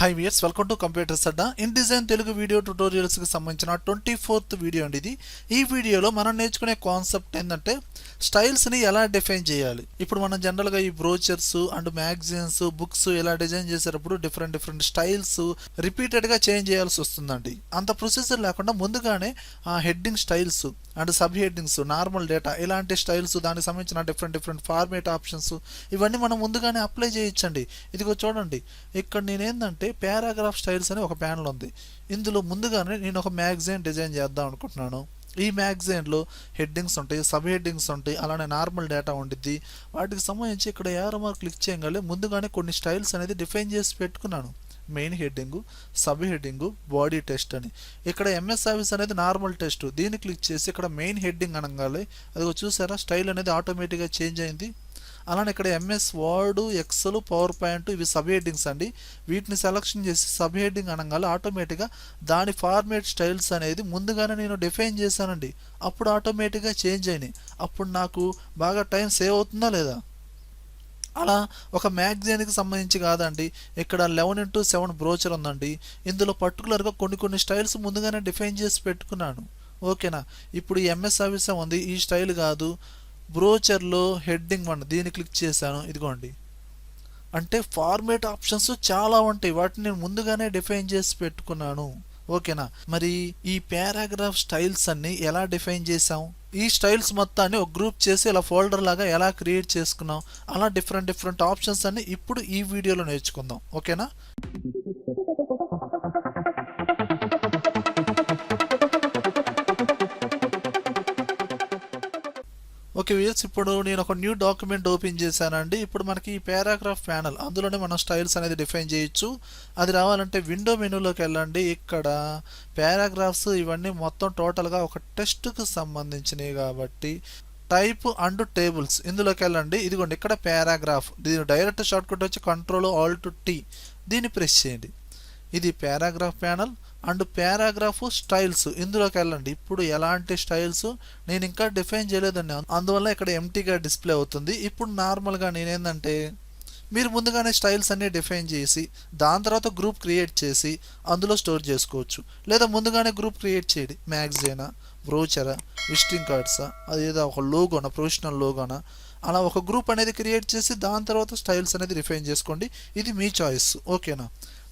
Hi viewers, welcome to Computersadda. InDesign Telugu video tutorials కి సంబంధించిన 24th video అండి ఇది. ఈ వీడియోలో మనం నేర్చుకునే కాన్సెప్ట్ ఏంటంటే స్టైల్స్ ని ఎలా డిఫైన్ చేయాలి. ఇప్పుడు మనం జనరల్ గా ఈ బ్రోచర్స్ అండ్ మ్యాగజైన్స్, బుక్స్ ఇలా డిజైన్ చేసేటప్పుడు డిఫరెంట్ స్టైల్స్ రిపీటెడ్ గా చేంజ్ చేయాల్సి వస్తుందండి. అంత ప్రొసీజర్ లేకుండా ముందుగానే ఆ heading styles and sub headings, normal data ఇలాంటి స్టైల్స్, దానికి సంబంధించిన డిఫరెంట్ ఫార్మేట్ ఆప్షన్స్ ఇవన్నీ మనం ముందుగానే అప్లై చేయొచ్చండి. ఇదిగో చూడండి, ఇక్కడ నేనేందంటే పారాగ్రాఫ్ స్టైల్స్ అని ఒక ప్యానల్ ఉంది. ఇందులో ముందుగానే నేను ఒక మ్యాగజైన్ డిజైన్ చేద్దాం అనుకుంటున్నాను. ఈ మ్యాగజైన్లో హెడ్డింగ్స్ ఉంటాయి, సబ్ హెడ్డింగ్స్ ఉంటాయి, అలానే నార్మల్ డేటా ఉండిద్ది. వాటికి సంబంధించి ఇక్కడ ఏరో మార్క్ క్లిక్ చేయగానే ముందుగానే కొన్ని స్టైల్స్ అనేది డిఫైన్ చేసి పెట్టుకున్నాను. Main heading, sub heading, body test అని. ఇక్కడ ఎంఎస్ ఆఫీస్ అనేది నార్మల్ టెస్ట్, దీన్ని క్లిక్ చేసి ఇక్కడ మెయిన్ హెడ్డింగ్ అనగానే అదిగో చూసారా స్టైల్ అనేది ఆటోమేటిక్గా చేంజ్ అయింది. అలానే ఇక్కడ MS word, excel, power point ఇవి సబ్ హెడ్డింగ్స్ అండి. వీటిని సెలెక్షన్ చేసి సబ్ హెడ్డింగ్ అనగానే ఆటోమేటిక్గా దాని ఫార్మేట్ స్టైల్స్ అనేది ముందుగానే నేను డిఫైన్ చేశానండి. అప్పుడు ఆటోమేటిక్గా చేంజ్ అయినాయి. అప్పుడు నాకు బాగా టైం సేవ్ అవుతుందా లేదా? అలా ఒక మ్యాగజైన్కి సంబంధించి కాదండి, ఇక్కడ 11x7 బ్రోచర్ ఉందండి. ఇందులో పర్టికులర్గా కొన్ని స్టైల్స్ ముందుగానే డిఫైన్ చేసి పెట్టుకున్నాను. ఓకేనా? ఇప్పుడు ఈ ఎంఎస్ ఆఫీస్ ఉంది, ఈ స్టైల్ కాదు. బ్రోచర్లో హెడ్డింగ్ 1 దీన్ని క్లిక్ చేశాను. ఇదిగోండి, అంటే ఫార్మేట్ ఆప్షన్స్ చాలా ఉంటాయి, వాటిని నేను ముందుగానే డిఫైన్ చేసి పెట్టుకున్నాను. ఓకేనా? మరి ఈ పారాగ్రాఫ్ స్టైల్స్ అన్ని ఎలా డిఫైన్ చేసాం? ఈ స్టైల్స్ మొత్తాన్ని ఒక గ్రూప్ చేసి ఇలా ఫోల్డర్ లాగా ఎలా క్రియేట్ చేసుకున్నాం? అలా డిఫరెంట్ ఆప్షన్స్ అన్ని ఇప్పుడు ఈ వీడియోలో నేర్చుకుందాం. ఓకేనా? ఓకే వ్యూయర్స్, ఇప్పుడు నేను ఒక న్యూ డాక్యుమెంట్ ఓపెన్ చేశానండి. ఇప్పుడు మనకి ఈ పారాగ్రాఫ్ ప్యానల్, అందులోనే మనం స్టైల్స్ అనేది డిఫైన్ చేయొచ్చు. అది రావాలంటే విండో మెనూలోకి వెళ్ళండి. ఇక్కడ పారాగ్రాఫ్స్ ఇవన్నీ మొత్తం టోటల్గా ఒక టెస్ట్కి సంబంధించినవి కాబట్టి టైప్ అండ్ టేబుల్స్ ఇందులోకి వెళ్ళండి. ఇదిగోండి, ఇక్కడ పారాగ్రాఫ్, దీని డైరెక్ట్ షార్ట్కట్ వచ్చి Ctrl+Alt+T, దీన్ని ప్రెస్ చేయండి. ఇది paragraph panel and paragraph styles ఇందులోకి వెళ్ళండి. ఇప్పుడు ఎలాంటి స్టైల్స్ నేను ఇంకా డిఫైన్ చేయలేదండి, అందువల్ల ఇక్కడ ఎంటీగా డిస్ప్లే అవుతుంది. ఇప్పుడు నార్మల్గా నేనేందంటే మీరు ముందుగానే స్టైల్స్ అన్నీ డిఫైన్ చేసి దాని తర్వాత గ్రూప్ క్రియేట్ చేసి అందులో స్టోర్ చేసుకోవచ్చు. లేదా ముందుగానే గ్రూప్ క్రియేట్ చేయండి. మ్యాగజైనా, బ్రోచరా, విజిటింగ్ కార్డ్సా, అదేదో ఒక లోగోనా, ప్రొఫెషనల్ లోగోనా, అలా ఒక గ్రూప్ అనేది క్రియేట్ చేసి దాని తర్వాత స్టైల్స్ అనేది డిఫైన్ చేసుకోండి. ఇది మీ చాయిస్. ఓకేనా?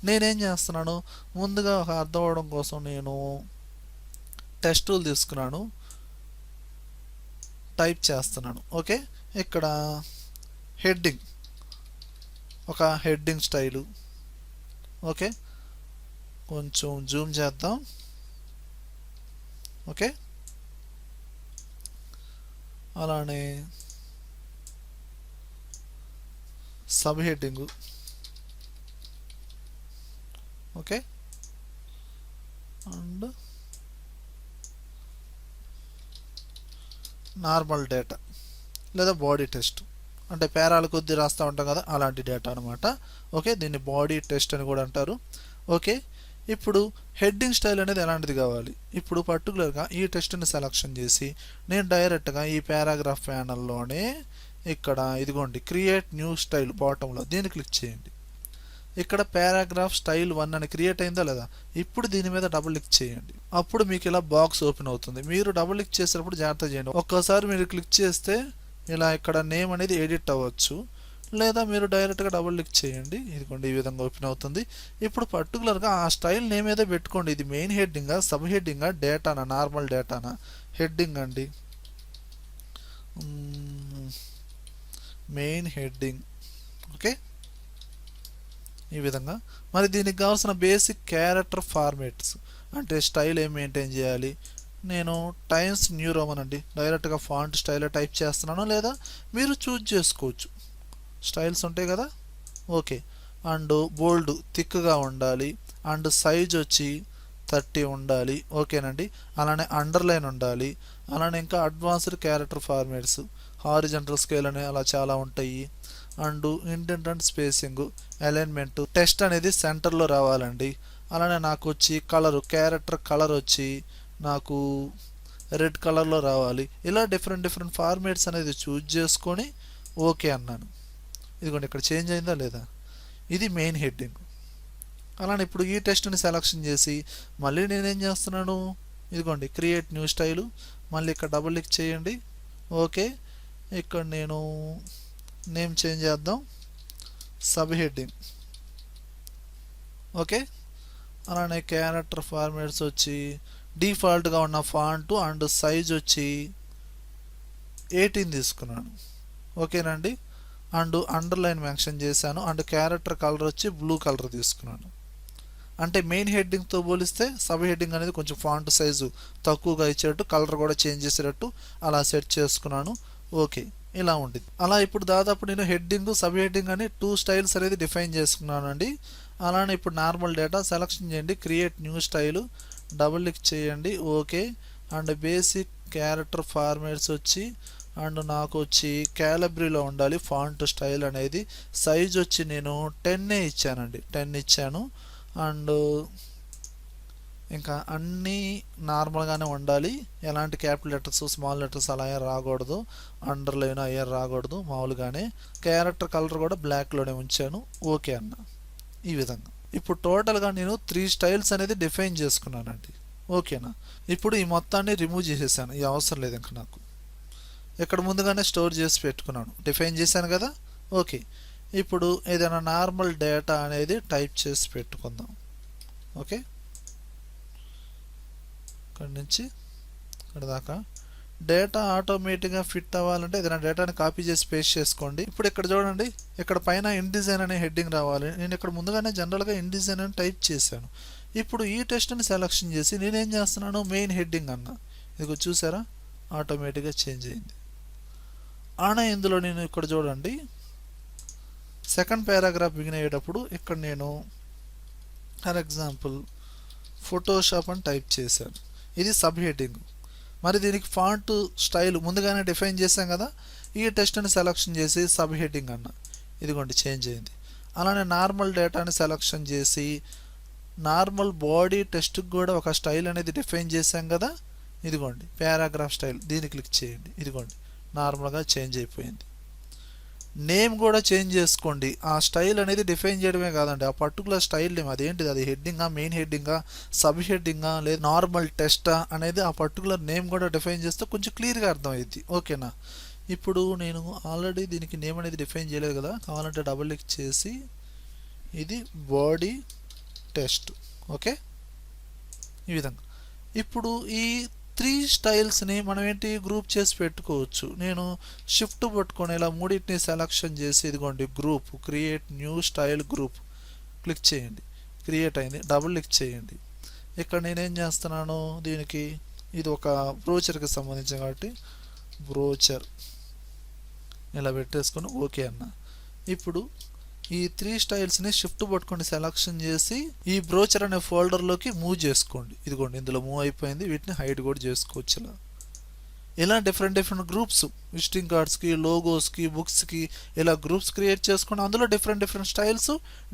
నేనేం చేస్తున్నాను, ముందుగా ఒక అర్థం అవడం కోసం నేను టెస్ట్ టూల్ తీసుకున్నాను, టైప్ చేస్తున్నాను. ఓకే, ఇక్కడ హెడ్డింగ్, ఒక హెడ్డింగ్ స్టైలు. ఓకే, కొంచెం జూమ్ చేద్దాం. ఓకే, అలానే sub heading. Okay, and normal data లేదా బాడీ టెస్ట్, అంటే పేరాల కొద్ది రాస్తూ ఉంటాం కదా, అలాంటి డేటా అనమాట. ఓకే, దీన్ని బాడీ టెస్ట్ అని కూడా అంటారు. ఓకే, ఇప్పుడు హెడ్డింగ్ స్టైల్ అనేది ఎలాంటిది కావాలి? ఇప్పుడు పర్టికులర్గా ఈ టెస్ట్ని సెలెక్షన్ చేసి నేను డైరెక్ట్గా ఈ పారాగ్రాఫ్ ప్యానల్లోనే ఇక్కడ ఇదిగోండి క్రియేట్ న్యూ స్టైల్ బాటంలో దీన్ని క్లిక్ చేయండి. ఇక్కడ పారాగ్రాఫ్ స్టైల్ 1 అని క్రియేట్ అయిందా లేదా? ఇప్పుడు దీని మీద డబుల్ క్లిక్ చేయండి. అప్పుడు మీకు ఇలా బాక్స్ ఓపెన్ అవుతుంది. మీరు డబుల్ క్లిక్ చేసినప్పుడు జాగ్రత్త చేయండి. ఒక్కసారి మీరు క్లిక్ చేస్తే ఇలా ఇక్కడ నేమ్ అనేది ఎడిట్ అవ్వచ్చు, లేదా మీరు డైరెక్ట్గా డబుల్ క్లిక్ చేయండి. ఇదిగోండి, ఈ విధంగా ఓపెన్ అవుతుంది. ఇప్పుడు పర్టికులర్గా ఆ స్టైల్ నేమ్ ఏదో పెట్టుకోండి. ఇది మెయిన్ హెడ్డింగా, సబ్ హెడ్డింగా, డేటానా, నార్మల్ డేటానా? హెడ్డింగ్ అండి, మెయిన్ హెడ్డింగ్. ఓకే, ఈ విధంగా. మరి దీనికి కావాల్సిన బేసిక్ క్యారెక్టర్ ఫార్మేట్స్ అంటే స్టైల్ ఏం మెయింటైన్ చేయాలి? నేను టైమ్స్ న్యూ రోమన్ అండి, డైరెక్ట్గా ఫాంట్ స్టైల్ టైప్ చేస్తున్నాను, లేదా మీరు చూజ్ చేసుకోవచ్చు. స్టైల్స్ ఉంటాయి కదా. ఓకే, అండ్ బోల్డ్ థిక్గా ఉండాలి, అండ్ సైజ్ వచ్చి 30 ఉండాలి. ఓకేనండి, అలానే అండర్లైన్ ఉండాలి. అలానే ఇంకా advanced character formats, horizontal scale అని అలా చాలా ఉంటాయి. And indent and spacing, alignment, text అనేది సెంటర్లో రావాలండి. అలానే నాకు వచ్చి కలరు, క్యారెక్టర్ కలర్ వచ్చి నాకు రెడ్ కలర్లో రావాలి. ఇలా డిఫరెంట్ ఫార్మేట్స్ అనేది చూజ్ చేసుకొని ఓకే అన్నాను. ఇదిగోండి, ఇక్కడ చేంజ్ అయిందా లేదా? ఇది మెయిన్ హెడ్డింగ్. అలానే ఇప్పుడు ఈ టెక్స్ట్ని సెలెక్షన్ చేసి మళ్ళీ నేనేం చేస్తున్నాను, ఇదిగోండి క్రియేట్ న్యూ స్టైలు, మళ్ళీ ఇక్కడ డబుల్ క్లిక్ చేయండి. ఓకే, ఇక్కడ నేను నేమ్ చేంజ్ చేద్దాం, సబ్ హెడ్డింగ్. ఓకే, అలానే క్యారెక్టర్ ఫార్మాట్స్ వచ్చి డిఫాల్ట్గా ఉన్న ఫాంట్ అండ్ సైజ్ వచ్చి 18 తీసుకున్నాను. ఓకేనండి, అండ్ అండర్లైన్ మెన్షన్ చేశాను, అండ్ క్యారెక్టర్ కలర్ వచ్చి బ్లూ కలర్ తీసుకున్నాను. అంటే మెయిన్ హెడ్డింగ్తో పోలిస్తే సబ్ హెడ్డింగ్ అనేది కొంచెం ఫాంట్ సైజు తక్కువగా ఇచ్చేటట్టు, కలర్ కూడా చేంజ్ చేసేటట్టు అలా సెట్ చేసుకున్నాను. ఓకే, ఇలా ఉండేది. అలా ఇప్పుడు దాదాపు నేను హెడ్డింగ్ సబ్ హెడ్డింగ్ అని 2 స్టైల్స్ అనేది డిఫైన్ చేసుకున్నాను అండి. అలానే ఇప్పుడు నార్మల్ డేటా సెలెక్షన్ చేయండి, create new style, double click చేయండి. Okay, and basic character formats వచ్చి అండ్ నాకు వచ్చి క్యాలిబ్రీలో ఉండాలి ఫాంట్ స్టైల్ అనేది. సైజ్ వచ్చి నేను 10 ఇచ్చానండి, 10 ఇచ్చాను. అండ్ ఇంకా అన్నీ నార్మల్గానే ఉండాలి, ఎలాంటి క్యాపిటల్ లెటర్స్ స్మాల్ లెటర్స్ అలా ఏం రాకూడదు, అండర్లైన్ అయ్యారు రాకూడదు, మామూలుగానే. క్యారెక్టర్ కలర్ కూడా బ్లాక్లోనే ఉంచాను. ఓకే అన్న, ఈ విధంగా. ఇప్పుడు టోటల్గా నేను 3 స్టైల్స్ అనేది డిఫైన్ చేసుకున్నానండి. ఓకేనా, ఇప్పుడు ఈ మొత్తాన్ని రిమూవ్ చేసేసాను, ఈ అవసరం లేదు ఇంకా నాకు. ఇక్కడ ముందుగానే స్టోర్ చేసి పెట్టుకున్నాను, డిఫైన్ చేశాను కదా. ఓకే, ఇప్పుడు ఏదైనా నార్మల్ డేటా అనేది టైప్ చేసి పెట్టుకుందాం. ఓకే, ఇక్కడ నుంచి ఇక్కడ దాకా డేటా ఆటోమేటిక్గా ఫిట్ అవ్వాలంటే ఏదైనా డేటాని కాపీ చేసి పేస్ట్ చేసుకోండి. ఇప్పుడు ఇక్కడ చూడండి, ఇక్కడ పైన InDesign అనే హెడ్డింగ్ రావాలి. నేను ఇక్కడ ముందుగానే జనరల్గా InDesign అని టైప్ చేశాను. ఇప్పుడు ఈ టెక్స్ట్ని సెలెక్షన్ చేసి నేనేం చేస్తున్నాను, మెయిన్ హెడ్డింగ్ అన్న, ఇది చూసారా ఆటోమేటిక్గా చేంజ్ అయింది. ఆనా ఇందులో నేను ఇక్కడ చూడండి సెకండ్ పారాగ్రాఫ్ బిగిన్ అయ్యేటప్పుడు ఇక్కడ నేను ఫర్ ఎగ్జాంపుల్ ఫోటోషాప్ అని టైప్ చేశాను, ఇది సబ్ హెడ్డింగ్. మరి దీనికి ఫాంట్ స్టైల్ ముందుగానే డిఫైన్ చేశాం కదా, ఈ టెక్స్ట్ని సెలెక్షన్ చేసి సబ్ హెడ్డింగ్ అన్న, ఇదిగోండి చేంజ్ అయింది. అలానే నార్మల్ డేటాని సెలెక్షన్ చేసి నార్మల్ బాడీ టెక్స్ట్కి కూడా ఒక స్టైల్ అనేది డిఫైన్ చేశాం కదా, ఇదిగోండి పారాగ్రాఫ్ స్టైల్, దీన్ని క్లిక్ చేయండి, ఇదిగోండి నార్మల్గా చేంజ్ అయిపోయింది. నేమ్ కూడా చేంజ్ చేసుకోండి, ఆ స్టైల్ అనేది డిఫైన్ చేయడమే కాదండి, ఆ పర్టికులర్ స్టైల్ నేమ్ అదేంటిది, అది హెడ్డింగా, మెయిన్ హెడ్డింగా, సబ్ హెడ్డింగా, లేదా నార్మల్ టెస్టా అనేది ఆ పర్టికులర్ నేమ్ కూడా డిఫైన్ చేస్తే కొంచెం క్లియర్గా అర్థమవుద్ది. ఓకేనా, ఇప్పుడు నేను ఆల్రెడీ దీనికి నేమ్ అనేది డిఫైన్ చేయలేదు కదా, కావాలంటే డబుల్ క్లిక్ చేసి ఇది బాడీ టెస్ట్. ఓకే, ఈ విధంగా. ఇప్పుడు ఈ 3 స్టైల్స్ని మనం ఏంటి గ్రూప్ చేసి పెట్టుకోవచ్చు. నేను షిఫ్ట్ పట్టుకొని ఇలా మూడింటిని సెలెక్షన్ చేసి ఇదిగోండి group, create new style group click చేయండి, క్రియేట్ అయింది. డబుల్ క్లిక్ చేయండి. ఇక్కడ నేనేం చేస్తున్నాను, దీనికి ఇది ఒక బ్రోచర్కి సంబంధించిన కాబట్టి బ్రోచర్ ఇలా పెట్టేసుకొని ఓకే అన్న. ఇప్పుడు ఈ 3 స్టైల్స్ని షిఫ్ట్ పట్టుకొని సెలెక్షన్ చేసి ఈ బ్రోచర్ అనే ఫోల్డర్లోకి మూవ్ చేసుకోండి. ఇదిగోండి ఇందులో మూవ్ అయిపోయింది, వీటిని హైడ్ కూడా చేసుకోవచ్చు. ఇలా డిఫరెంట్ గ్రూప్స్, విజిటింగ్ కార్డ్స్కి, లోగోస్కి, బుక్స్కి ఇలా గ్రూప్స్ క్రియేట్ చేసుకొని అందులో డిఫరెంట్ స్టైల్స్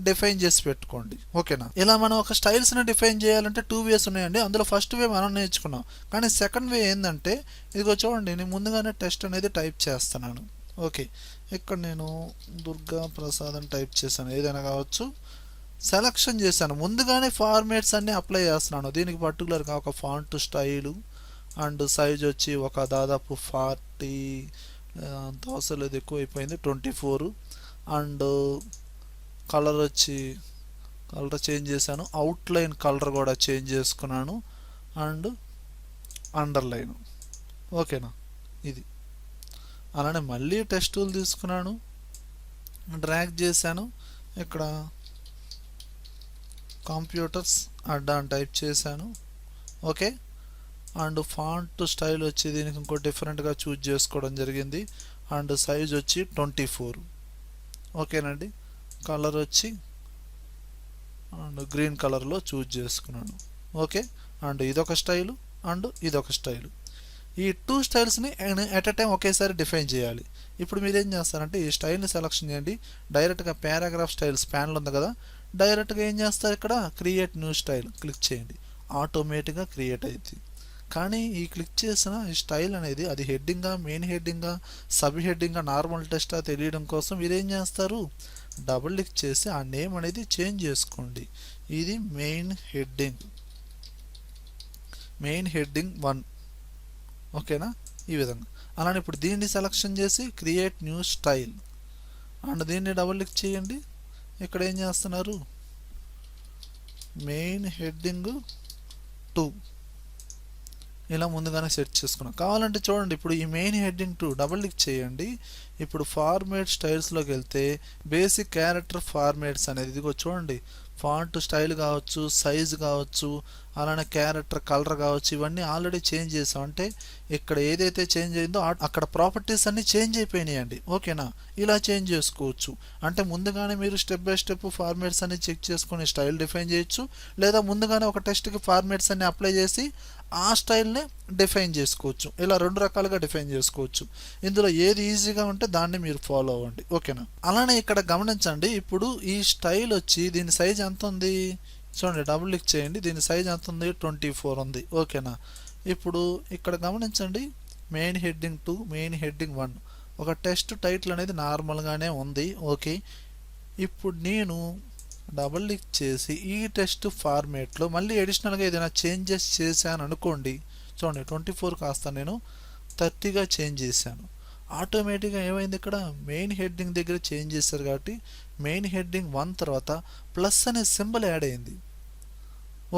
డిఫైన్ చేసి పెట్టుకోండి. ఓకేనా, ఇలా మనం ఒక స్టైల్స్ని డిఫైన్ చేయాలంటే 2 వేస్ ఉన్నాయండి. అందులో ఫస్ట్ వే మనం నేర్చుకున్నాం, కానీ సెకండ్ వే ఏంటంటే ఇదిగో చూడండి, నేను ముందుగానే టెస్ట్ అనేది టైప్ చేస్తున్నాను. ఓకే, ఇక్కడ నేను దుర్గా ప్రసాద్ అని టైప్ చేశాను, ఏదైనా కావచ్చు. సెలెక్షన్ చేశాను, ముందుగానే ఫార్మేట్స్ అన్నీ అప్లై చేస్తున్నాను. దీనికి పర్టికులర్గా ఒక ఫాంట్ స్టైలు అండ్ సైజ్ వచ్చి ఒక దాదాపు 40 అంత అవసరం లేదు, ఎక్కువ అయిపోయింది, 24. అండ్ కలర్ వచ్చి కలర్ చేంజ్ చేశాను, అవుట్లైన్ కలర్ కూడా చేంజ్ చేసుకున్నాను, అండ్ అండర్లైన్. ఓకేనా, ఇది. అలానే మళ్ళీ టెక్స్ట్ టూల్ తీసుకున్నాను, డ్రాగ్ చేశాను, ఇక్కడ కంప్యూటర్స్ అడ్డా అని టైప్ చేశాను. ఓకే, అండ్ ఫాంట్ స్టైల్ వచ్చి దీనికి ఇంకో డిఫరెంట్గా చూజ్ చేసుకోవడం జరిగింది, అండ్ సైజ్ వచ్చి 24. ఓకేనండి, కలర్ వచ్చి అండ్ గ్రీన్ కలర్లో చూజ్ చేసుకున్నాను. ఓకే, అండ్ ఇదొక స్టైలు అండ్ ఇదొక స్టైలు. ఈ 2 స్టైల్స్ని ఎట్ ఎ టైం ఒకేసారి డిఫైన్ చేయాలి. ఇప్పుడు మీరేం చేస్తారంటే ఈ స్టైల్ని సెలెక్షన్ చేయండి, డైరెక్ట్గా పారాగ్రాఫ్ స్టైల్స్ ప్యానల్ ఉంది కదా, డైరెక్ట్గా ఏం చేస్తారు, ఇక్కడ క్రియేట్ న్యూ స్టైల్ క్లిక్ చేయండి, ఆటోమేటిక్గా క్రియేట్ అవుతుంది. కానీ ఈ క్లిక్ చేసిన ఈ స్టైల్ అనేది అది హెడ్డింగా, మెయిన్ హెడ్డింగా, సబ్ హెడ్డింగా, నార్మల్ టెస్టా తెలియడం కోసం మీరేం చేస్తారు, డబుల్ క్లిక్ చేసి ఆ నేమ్ అనేది చేంజ్ చేసుకోండి. ఇది మెయిన్ హెడ్డింగ్ 1. ఓకేనా, ఈ విధంగా. అలానే ఇప్పుడు దీన్ని సెలెక్షన్ చేసి క్రియేట్ న్యూ స్టైల్ అండ్ దీన్ని డబుల్ క్లిక్ చేయండి. ఇక్కడ ఏం చేస్తున్నారు, మెయిన్ హెడ్డింగ్ 2 ఇలా ముందుగానే సెట్ చేసుకున్నాం. కావాలంటే చూడండి, ఇప్పుడు ఈ మెయిన్ హెడ్డింగ్ 2 డబుల్ క్లిక్ చేయండి. ఇప్పుడు ఫార్మేట్ స్టైల్స్లోకి వెళ్తే బేసిక్ క్యారెక్టర్ ఫార్మేట్స్ అనేది ఇదిగో చూడండి, ఫాంట్ స్టైల్ కావచ్చు, సైజ్ కావచ్చు, అలానే క్యారెక్టర్ కలర్ కావచ్చు, ఇవన్నీ ఆల్రెడీ చేంజ్ చేసాం. అంటే ఇక్కడ ఏదైతే చేంజ్ అయిందో అక్కడ ప్రాపర్టీస్ అన్నీ చేంజ్ అయిపోయినాయండి. ఓకేనా, ఇలా చేంజ్ చేసుకోవచ్చు. అంటే ముందుగానే మీరు స్టెప్ బై స్టెప్ ఫార్మేట్స్ అన్ని చెక్ చేసుకొని స్టైల్ డిఫైన్ చేయొచ్చు, లేదా ముందుగానే ఒక టెస్ట్కి ఫార్మేట్స్ అన్ని అప్లై చేసి ఆ స్టైల్ని డిఫైన్ చేసుకోవచ్చు. ఇలా 2 రకాలుగా డిఫైన్ చేసుకోవచ్చు. ఇందులో ఏది ఈజీగా ఉంటే దాన్ని మీరు ఫాలో అవ్వండి. ఓకేనా, అలానే ఇక్కడ గమనించండి, ఇప్పుడు ఈ స్టైల్ వచ్చి దీని సైజ్ ఎంత ఉంది చూడండి, డబుల్ క్లిక్ చేయండి. దీని సైజ్ ఎంత ఉంది, 24 ఉంది. ఓకేనా, ఇప్పుడు ఇక్కడ గమనించండి, మెయిన్ హెడ్డింగ్ 2, మెయిన్ హెడ్డింగ్ 1 ఒక టెస్ట్ టైటిల్ అనేది నార్మల్గానే ఉంది. ఓకే, ఇప్పుడు నేను డబుల్ క్లిక్ చేసి ఈ టెస్ట్ ఫార్మేట్లో మళ్ళీ అడిషనల్గా ఏదైనా చేంజెస్ చేశాను అనుకోండి. చూడండి, 24 కాస్త నేను 30గా చేంజ్ చేశాను. ఆటోమేటిక్గా ఏమైంది, ఇక్కడ మెయిన్ హెడ్డింగ్ దగ్గర చేంజ్ చేశారు కాబట్టి మెయిన్ హెడ్డింగ్ 1 తర్వాత ప్లస్ అనే సింబల్ యాడ్ అయింది.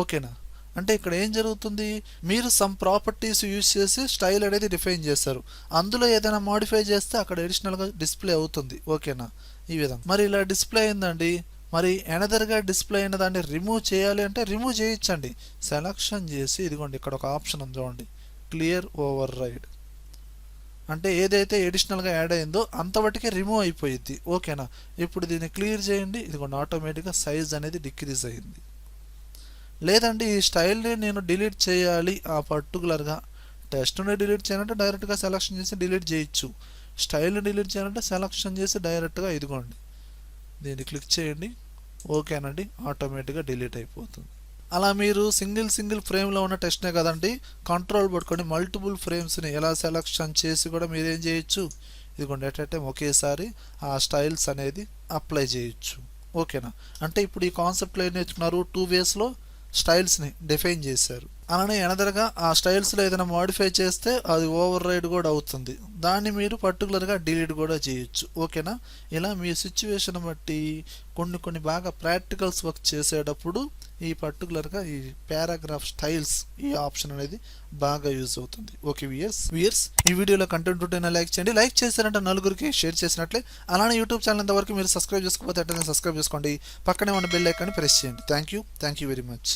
ఓకేనా, అంటే ఇక్కడ ఏం జరుగుతుంది, మీరు సమ్ ప్రాపర్టీస్ యూజ్ చేసి స్టైల్ అనేది డిఫైన్ చేస్తారు. అందులో ఏదైనా మాడిఫై చేస్తే అక్కడ అడిషనల్గా డిస్ప్లే అవుతుంది. ఓకేనా, ఈ విధంగా. మరి ఇలా డిస్ప్లే అయిందండి, మరి ఎనదర్గా డిస్ప్లే అయిన దాన్ని రిమూవ్ చేయాలి అంటే రిమూవ్ చేయొచ్చండి. సెలక్షన్ చేసి ఇదిగోండి ఇక్కడ ఒక ఆప్షన్ ఉంది చూడండి, క్లియర్ ఓవర్ రైడ్. అంటే ఏదైతే అడిషనల్గా యాడ్ అయిందో అంతవరకే రిమూవ్ అయిపోయింది. ఓకేనా, ఇప్పుడు దీన్ని క్లియర్ చేయండి. ఇదిగోండి ఆటోమేటిక్గా సైజ్ అనేది డిక్రీజ్ అయింది. లేదండి ఈ స్టైల్ని నేను డిలీట్ చేయాలి, ఆ పర్టికులర్గా టెస్ట్ని డిలీట్ చేయాలంటే డైరెక్ట్గా సెలక్షన్ చేసి డిలీట్ చేయొచ్చు. స్టైల్ని డిలీట్ చేయాలంటే సెలక్షన్ చేసి డైరెక్ట్గా ఇదిగోండి దీన్ని క్లిక్ చేయండి. ఓకేనండి, ఆటోమేటిక్గా డిలీట్ అయిపోతుంది. అలా మీరు సింగిల్ ఫ్రేమ్లో ఉన్న టెస్ట్నే కదండి, కంట్రోల్ పట్టుకొని మల్టిపుల్ ఫ్రేమ్స్ని ఎలా సెలక్షన్ చేసి కూడా మీరు ఏం చేయొచ్చు, ఇదిగోండి ఎట్ ఎ టైం ఒకేసారి ఆ స్టైల్స్ అనేది అప్లై చేయొచ్చు. ఓకేనా, అంటే ఇప్పుడు ఈ కాన్సెప్ట్లో ఏం నేర్చుకున్నారు, 2 వేస్లో స్టైల్స్ని డిఫైన్ చేశారు. అలానే ఎనదరగా ఆ స్టైల్స్లో ఏదైనా మాడిఫై చేస్తే అది ఓవర్ రైడ్ కూడా అవుతుంది. దాన్ని మీరు పర్టికులర్గా డిలీట్ కూడా చేయొచ్చు. ఓకేనా, ఇలా మీ సిచ్యువేషన్ బట్టి కొన్ని బాగా ప్రాక్టికల్స్ వర్క్ చేసేటప్పుడు ఈ పర్టికులర్గా ఈ పారాగ్రాఫ్ స్టైల్స్ ఈ ఆప్షన్ అనేది బాగా యూజ్ అవుతుంది. ఓకే వ్యూయర్స్, ఈ వీడియోలో కంటెంట్ ఉంటేనే లైక్ చేయండి. లైక్ చేశారంటే నలుగురికి షేర్ చేసినట్లే. అలానే యూట్యూబ్ ఛానల్ ఇంతవరకు మీరు సబ్స్క్రైబ్ చేసుకోకపోతే అట్లనే సబ్స్క్రైబ్ చేసుకోండి. పక్కనే ఉన్న బెల్ ఐకాన్ని ప్రెస్ చేయండి. Thank you very much.